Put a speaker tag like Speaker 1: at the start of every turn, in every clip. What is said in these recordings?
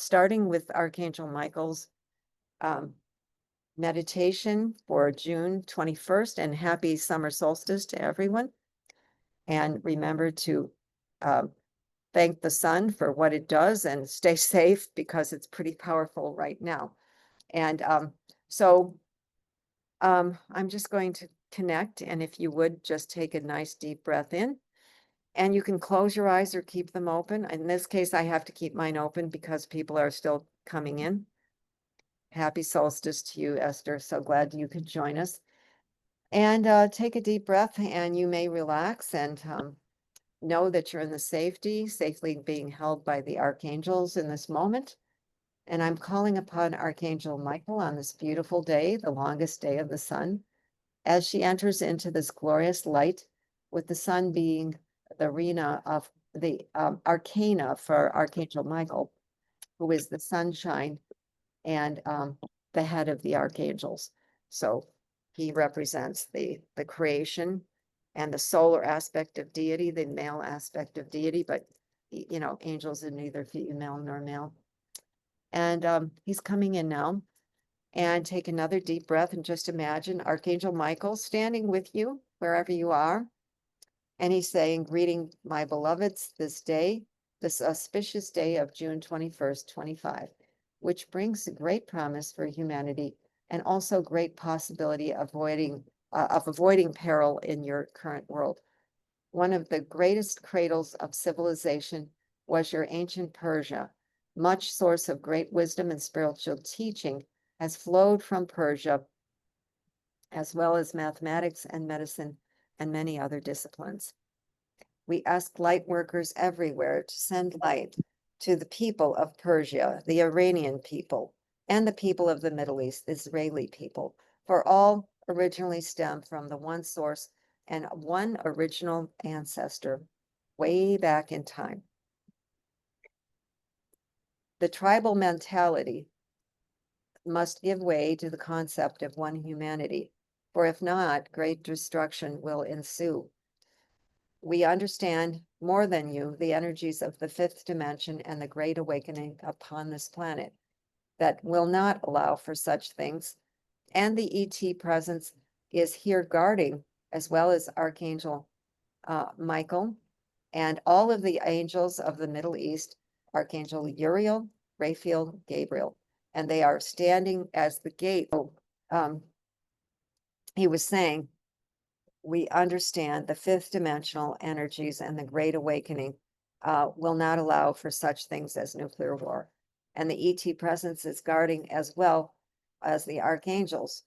Speaker 1: starting with Archangel Michael's meditation for June 21st, and happy summer solstice to everyone. And remember to thank the sun for what it does and stay safe because it's pretty powerful right now. And I'm just going to connect, and if you would just take a nice deep breath in, and you can close your eyes or keep them open. In this case, I have to keep mine open because people are still coming in. Happy solstice to you, Esther. So glad you could join us. And take a deep breath, and you may relax and know that you're in the safely being held by the archangels in this moment. And I'm calling upon Archangel Michael on this beautiful day, the longest day of the sun, as she enters into this glorious light, with the sun being the arena of the arcana for Archangel Michael, who is the sunshine and the head of the archangels. So he represents the creation and the solar aspect of deity, the male aspect of deity, but you know, angels are neither female nor male. And he's coming in now. And take another deep breath and just imagine Archangel Michael standing with you wherever you are. And he's saying, greeting my beloveds this day, this auspicious day of June 21st, 25, which brings a great promise for humanity and also great possibility of avoiding peril in your current world. One of the greatest cradles of civilization was your ancient Persia. Much source of great wisdom and spiritual teaching has flowed from Persia, as well as mathematics and medicine and many other disciplines. We ask light workers everywhere to send light to the people of Persia, the Iranian people, and the people of the Middle East, the Israeli people, for all originally stem from the one source and one original ancestor way back in time. The tribal mentality must give way to the concept of one humanity, for if not, great destruction will ensue. We understand more than you the energies of the fifth dimension and the great awakening upon this planet that will not allow for such things. And the ET presence is here guarding, as well as Archangel Michael and all of the angels of the Middle East, Archangel Uriel, Raphael, Gabriel, and they are standing as the gate. He was saying, we understand the fifth dimensional energies and the great awakening will not allow for such things as nuclear war. And the ET presence is guarding as well as the archangels.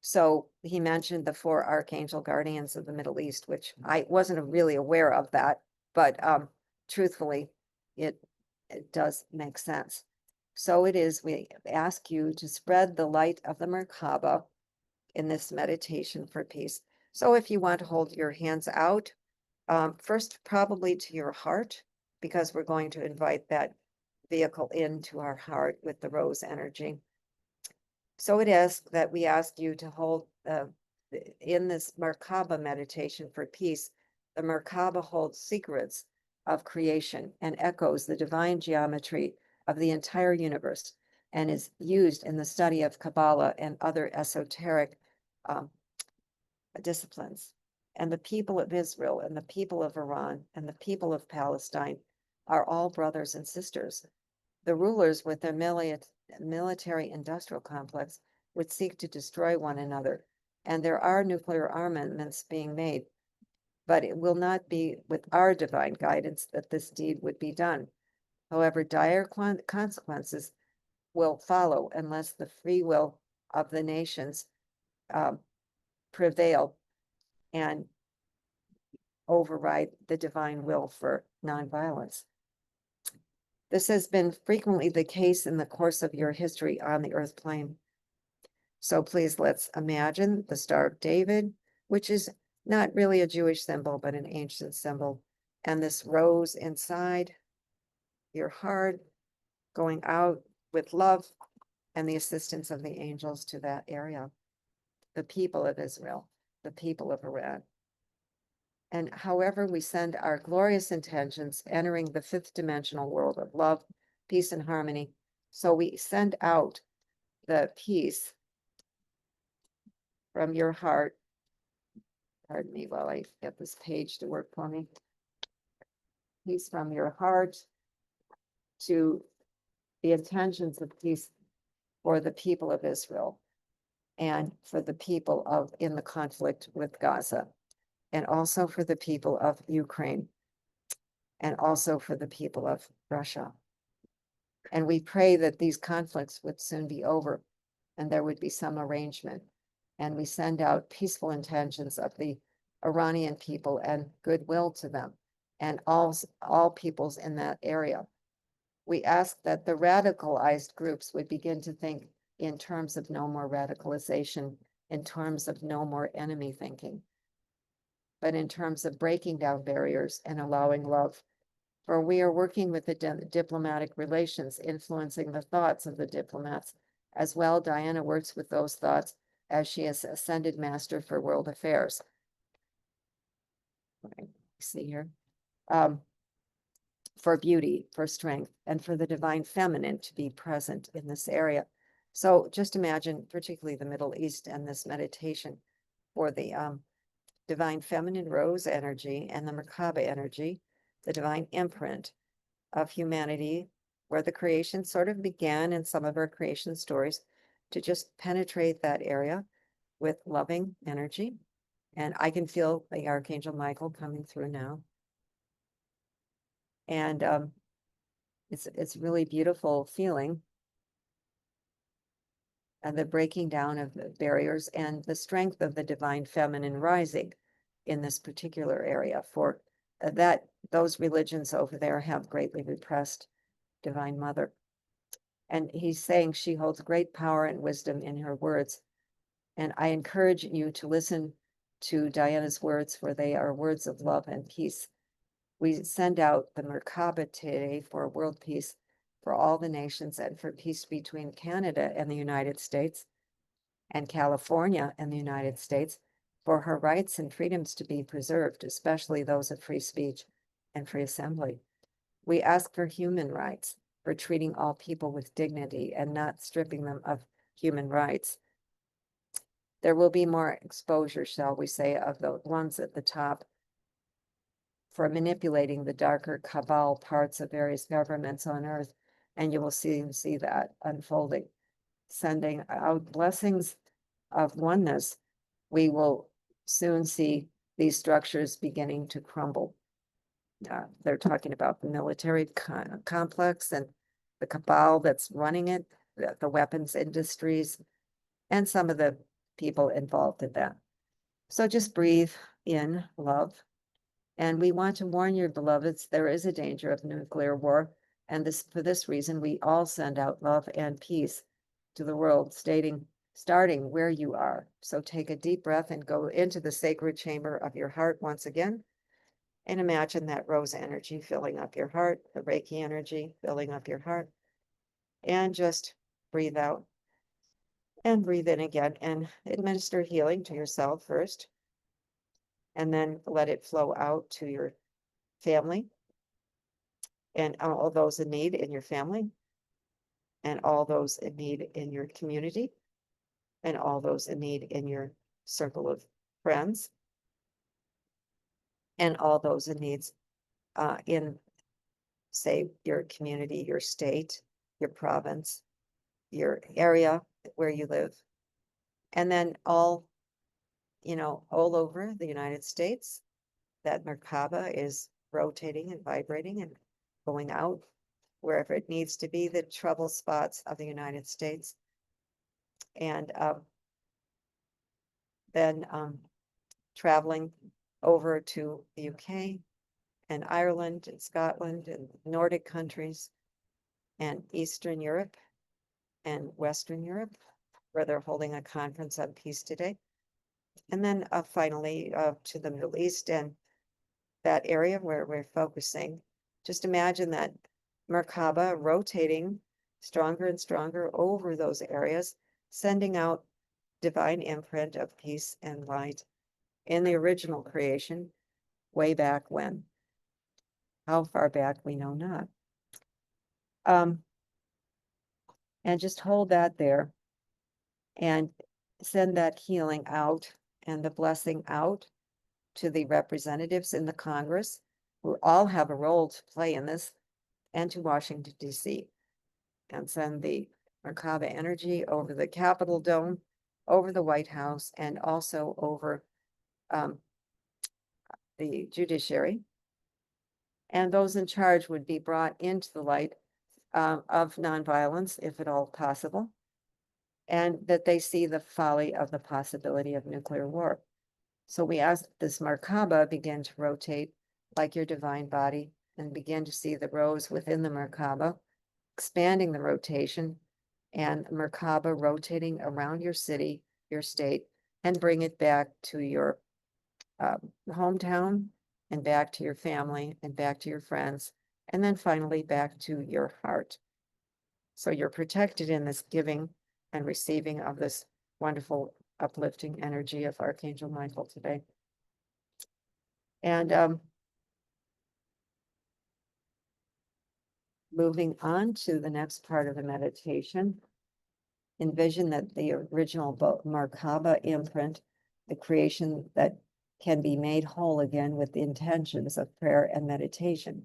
Speaker 1: So he mentioned the 4 archangel guardians of the Middle East, which I wasn't really aware of that, but truthfully, it does make sense. So it is, we ask you to spread the light of the Merkaba in this meditation for peace. So if you want to hold your hands out, first probably to your heart, because we're going to invite that vehicle into our heart with the rose energy. So it is that we ask you to hold in this Merkaba meditation for peace. The Merkaba holds secrets of creation and echoes the divine geometry of the entire universe, and is used in the study of Kabbalah and other esoteric disciplines. And the people of Israel and the people of Iran and the people of Palestine are all brothers and sisters. The rulers with their military industrial complex would seek to destroy one another, and there are nuclear armaments being made. But it will not be with our divine guidance that this deed would be done. However, dire consequences will follow unless the free will of the nations prevail and override the divine will for nonviolence. This has been frequently the case in the course of your history on the earth plane. So please let's imagine the Star of David, which is not really a Jewish symbol, but an ancient symbol. And this rose inside your heart, going out with love and the assistance of the angels to that area. The people of Israel, the people of Iran. And however we send our glorious intentions entering the fifth dimensional world of love, peace, and harmony, So we send out the peace from your heart. Pardon me while I get this page to work for me. Peace from your heart to the intentions of peace for the people of Israel and for the people of in the conflict with Gaza, and also for the people of Ukraine, and also for the people of Russia. And we pray that these conflicts would soon be over and there would be some arrangement. And we send out peaceful intentions of the Iranian people and goodwill to them and all peoples in that area. We ask that the radicalized groups would begin to think in terms of no more radicalization, in terms of no more enemy thinking, but in terms of breaking down barriers and allowing love. For we are working with the diplomatic relations, influencing the thoughts of the diplomats. As well, Diana works with those thoughts as she is ascended master for world affairs. See here. For beauty, for strength, and for the divine feminine to be present in this area. So just imagine, particularly the Middle East and this meditation for the divine feminine rose energy and the Merkaba energy, the divine imprint of humanity, where the creation sort of began in some of our creation stories, to just penetrate that area with loving energy. And I can feel the Archangel Michael coming through now. And it's really beautiful feeling. And the breaking down of the barriers and the strength of the divine feminine rising in this particular area. For that, those religions over there have greatly repressed Divine Mother. And he's saying she holds great power and wisdom in her words. And I encourage you to listen to Diana's words, for they are words of love and peace. We send out the Merkaba today for world peace for all the nations and for peace between Canada and the United States and California and the United States, for her rights and freedoms to be preserved, especially those of free speech and free assembly. We ask for human rights, for treating all people with dignity and not stripping them of human rights. There will be more exposure, shall we say, of the ones at the top for manipulating the darker cabal parts of various governments on earth, and you will see that unfolding. Sending out blessings of oneness, we will soon see these structures beginning to crumble. They're talking about the military complex and the cabal that's running it, the weapons industries, and some of the people involved in that. So just breathe in love. And we want to warn your beloveds, there is a danger of nuclear war. And for this reason, we all send out love and peace to the world, starting where you are. So take a deep breath and go into the sacred chamber of your heart once again. And imagine that rose energy filling up your heart, the Reiki energy filling up your heart. And just breathe out and breathe in again and administer healing to yourself first. And then let it flow out to your family and all those in need in your family and all those in need in your community and all those in need in your circle of friends and all those in needs in, say, your community, your state, your province, your area where you live. And then all over the United States, that Merkaba is rotating and vibrating and going out wherever it needs to be, the trouble spots of the United States. And then traveling over to the UK and Ireland and Scotland and Nordic countries and Eastern Europe and Western Europe, where they're holding a conference on peace today. And then finally to the Middle East and that area where we're focusing. Just imagine that Merkaba rotating stronger and stronger over those areas, sending out divine imprint of peace and light in the original creation, way back when. How far back, we know not. And just hold that there and send that healing out and the blessing out to the representatives in the Congress, who all have a role to play in this, and to Washington, D.C. And send the Merkaba energy over the Capitol Dome, over the White House, and also over the judiciary. And those in charge would be brought into the light of nonviolence, if at all possible, and that they see the folly of the possibility of nuclear war. So we ask this Merkaba begin to rotate like your divine body and begin to see the rows within the Merkaba, expanding the rotation, and Merkaba rotating around your city, your state, and bring it back to your hometown and back to your family and back to your friends, and then finally back to your heart. So you're protected in this giving and receiving of this wonderful uplifting energy of Archangel Michael today. And moving on to the next part of the meditation, envision that the original Merkaba imprint, the creation that can be made whole again with the intentions of prayer and meditation,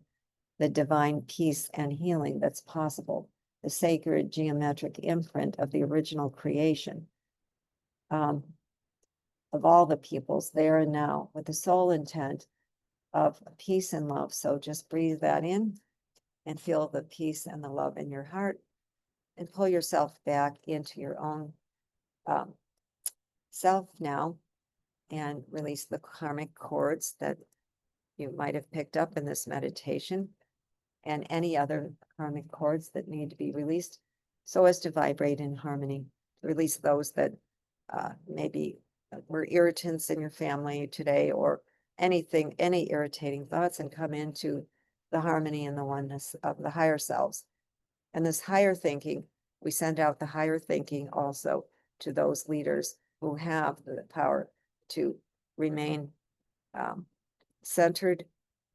Speaker 1: the divine peace and healing that's possible, the sacred geometric imprint of the original creation of all the peoples there and now, with the sole intent of peace and love. So just breathe that in and feel the peace and the love in your heart, and pull yourself back into your own self now, and release the karmic cords that you might have picked up in this meditation, and any other karmic cords that need to be released so as to vibrate in harmony. Release those that maybe were irritants in your family today, or anything, any irritating thoughts, and come into the harmony and the oneness of the higher selves. And this higher thinking, we send out the higher thinking also to those leaders who have the power to remain centered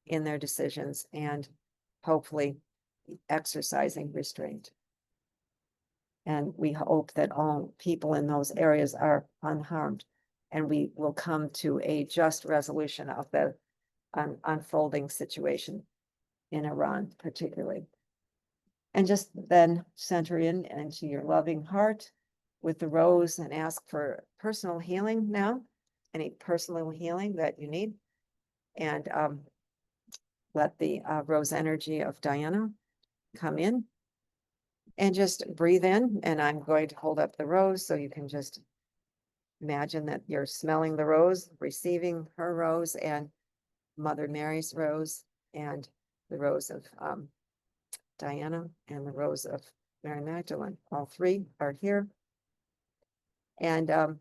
Speaker 1: in their decisions and hopefully exercising restraint. And we hope that all people in those areas are unharmed, and we will come to a just resolution of the unfolding situation in Iran, particularly. And just then center in into your loving heart with the rose and ask for personal healing now, any personal healing that you need. And let the rose energy of Diana come in, and just breathe in. And I'm going to hold up the rose so you can just imagine that you're smelling the rose, receiving her rose, and Mother Mary's rose, and the rose of Diana, and the rose of Mary Magdalene. All three are here. And,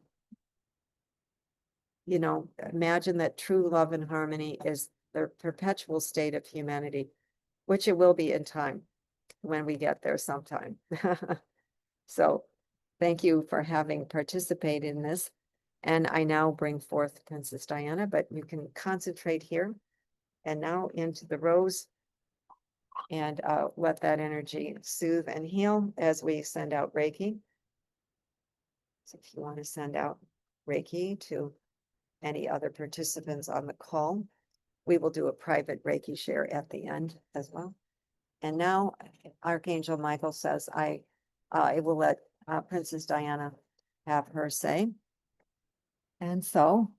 Speaker 1: you know, imagine that true love and harmony is the perpetual state of humanity, which it will be in time when we get there sometime. So thank you for having participated in this. And I now bring forth Princess Diana, but you can concentrate here and now into the rose, and let that energy soothe and heal as we send out Reiki. So if you want to send out Reiki to any other participants on the call, we will do a private Reiki share at the end as well. And now Archangel Michael says, I will let Princess Diana have her say. And so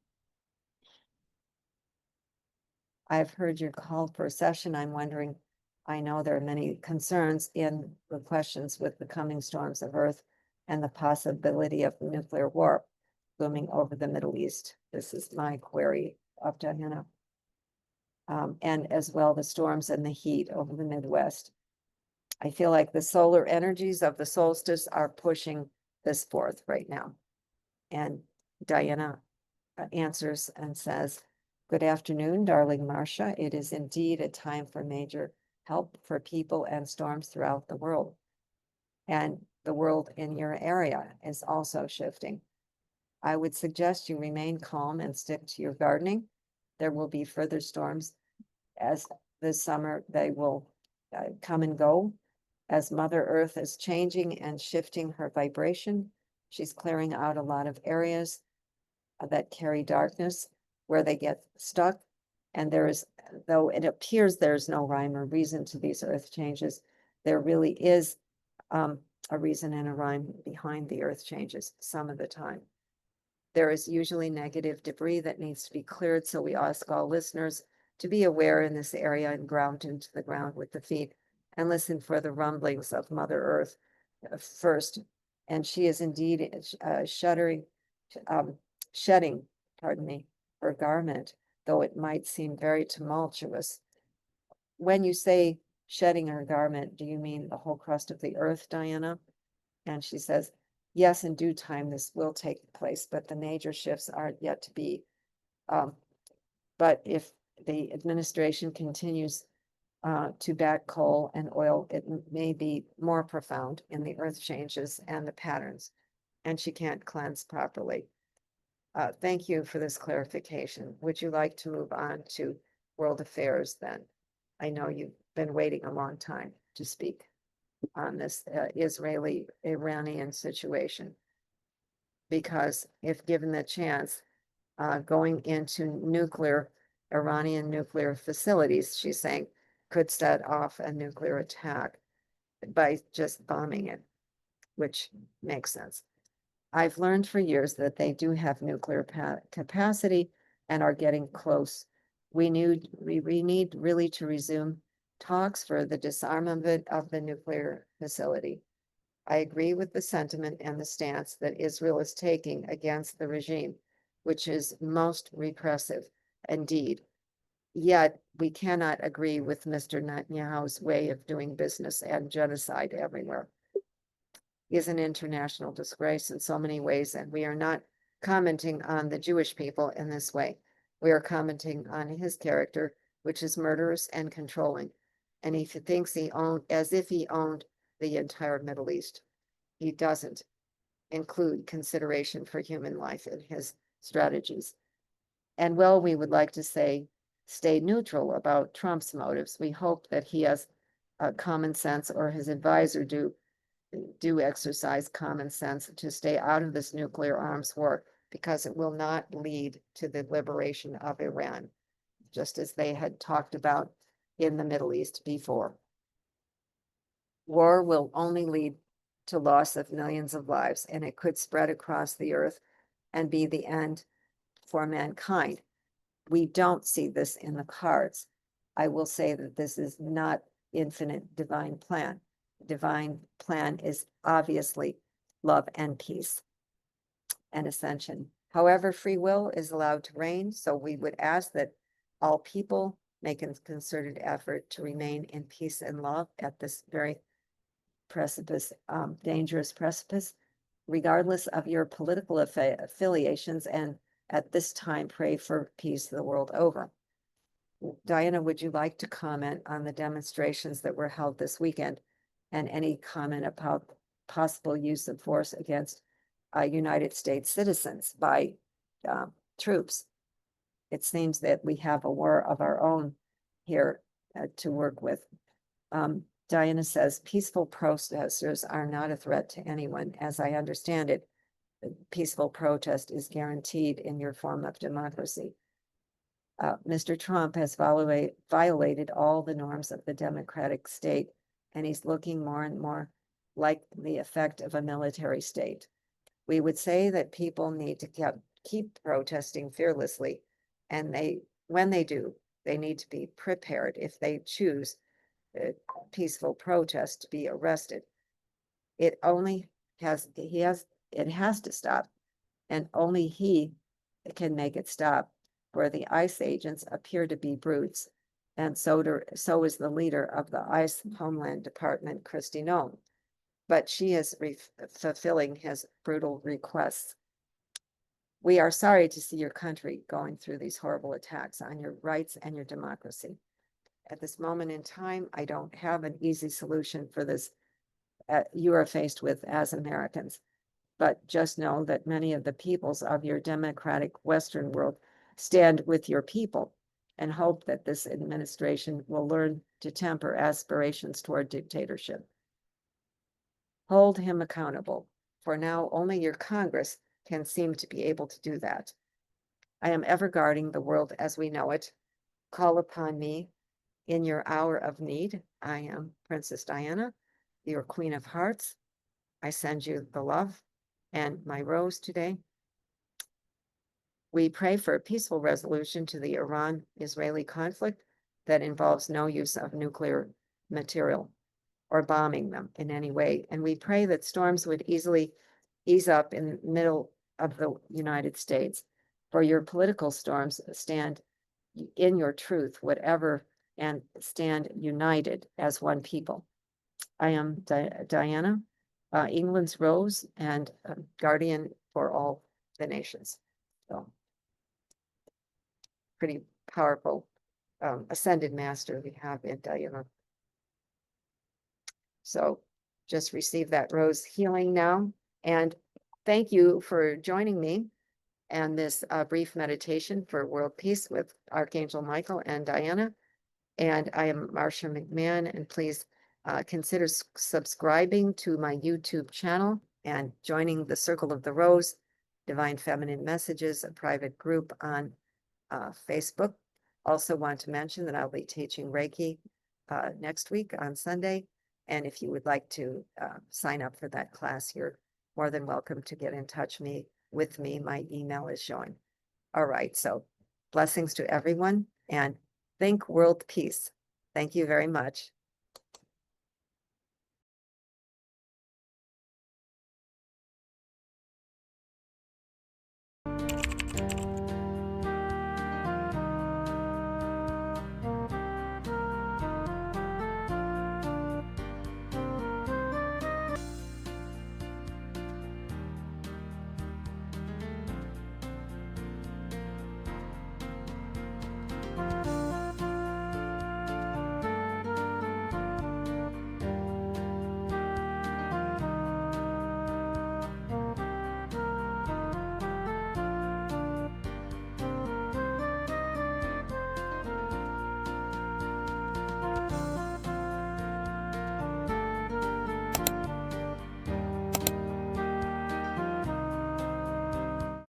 Speaker 1: I've heard your call for a session. I'm wondering, I know there are many concerns in the questions with the coming storms of Earth and the possibility of nuclear war looming over the Middle East. This is my query of Diana. And as well, the storms and the heat over the Midwest. I feel like the solar energies of the solstice are pushing this forth right now. And Diana answers and says, "Good afternoon, darling Marcia. It is indeed a time for major help for people and storms throughout the world. And the world in your area is also shifting. I would suggest you remain calm and stick to your gardening. There will be further storms as this summer. They will come and go. As Mother Earth is changing and shifting her vibration, she's clearing out a lot of areas that carry darkness where they get stuck. And there is, though it appears there's no rhyme or reason to these earth changes, there really is a reason and a rhyme behind the earth changes some of the time. There is usually negative debris that needs to be cleared, so we ask all listeners to be aware in this area and ground into the ground with the feet and listen for the rumblings of Mother Earth first. And she is indeed shedding, pardon me, her garment, though it might seem very tumultuous. When you say shedding her garment, do you mean the whole crust of the earth, Diana? And she says, yes, in due time, this will take place, but the major shifts aren't yet to be. But if the administration continues to back coal and oil, it may be more profound in the earth changes and the patterns, and she can't cleanse properly. Thank you for this clarification. Would you like to move on to world affairs then? I know you've been waiting a long time to speak on this Israeli-Iranian situation. Because if given the chance, going into Iranian nuclear facilities, she's saying, could set off a nuclear attack by just bombing it, which makes sense. I've learned for years that they do have nuclear capacity and are getting close. We need really to resume talks for the disarmament of the nuclear facility. I agree with the sentiment and the stance that Israel is taking against the regime, which is most repressive indeed. Yet we cannot agree with Mr. Netanyahu's way of doing business and genocide everywhere. He is an international disgrace in so many ways, and we are not commenting on the Jewish people in this way. We are commenting on his character, which is murderous and controlling. And he thinks he owned, as if he owned the entire Middle East. He doesn't include consideration for human life in his strategies. And while we would like to stay neutral about Trump's motives, we hope that he has common sense, or his advisor do exercise common sense to stay out of this nuclear arms war, because it will not lead to the liberation of Iran, just as they had talked about in the Middle East before. War will only lead to loss of millions of lives, and it could spread across the earth and be the end for mankind. We don't see this in the cards. I will say that this is not infinite divine plan. Divine plan is obviously love and peace and ascension. However, free will is allowed to reign, so we would ask that all people make a concerted effort to remain in peace and love at this very precipice, dangerous precipice, regardless of your political affiliations, and at this time, pray for peace the world over. Diana, would you like to comment on the demonstrations that were held this weekend, and any comment about possible use of force against United States citizens by troops? It seems that we have a war of our own here to work with. Diana says, peaceful protesters are not a threat to anyone. As I understand it, peaceful protest is guaranteed in your form of democracy. Mr. Trump has violated all the norms of the democratic state, and he's looking more and more like the effect of a military state. We would say that people need to keep protesting fearlessly, and when they do, they need to be prepared if they choose peaceful protest to be arrested. It has to stop, and only he can make it stop, where the ICE agents appear to be brutes, and so is the leader of the ICE Homeland Department, Kristi Noem, but she is fulfilling his brutal requests. We are sorry to see your country going through these horrible attacks on your rights and your democracy. At this moment in time, I don't have an easy solution for this you are faced with as Americans, but just know that many of the peoples of your democratic Western world stand with your people, and hope that this administration will learn to temper aspirations toward dictatorship. Hold him accountable, for now only your Congress can seem to be able to do that. I am ever guarding the world as we know it. Call upon me in your hour of need. I am Princess Diana, your Queen of Hearts. I send you the love and my rose today. We pray for a peaceful resolution to the Iran-Israeli conflict that involves no use of nuclear material or bombing them in any way. And we pray that storms would easily ease up in the middle of the United States. For your political storms, stand in your truth, whatever, and stand united as one people. I am Diana, England's Rose, and guardian for all the nations. So, pretty powerful ascended master we have in Diana. So just receive that rose healing now. And thank you for joining me and this brief meditation for world peace with Archangel Michael and Diana. And I am Marcia McMahon, and please consider subscribing to my YouTube channel and joining the Circle of the Rose, Divine Feminine Messages, a private group on Facebook. Also want to mention that I'll be teaching Reiki next week on Sunday. And if you would like to sign up for that class, you're more than welcome to get in touch with me. My email is showing. All right, so blessings to everyone and think world peace. Thank you very much.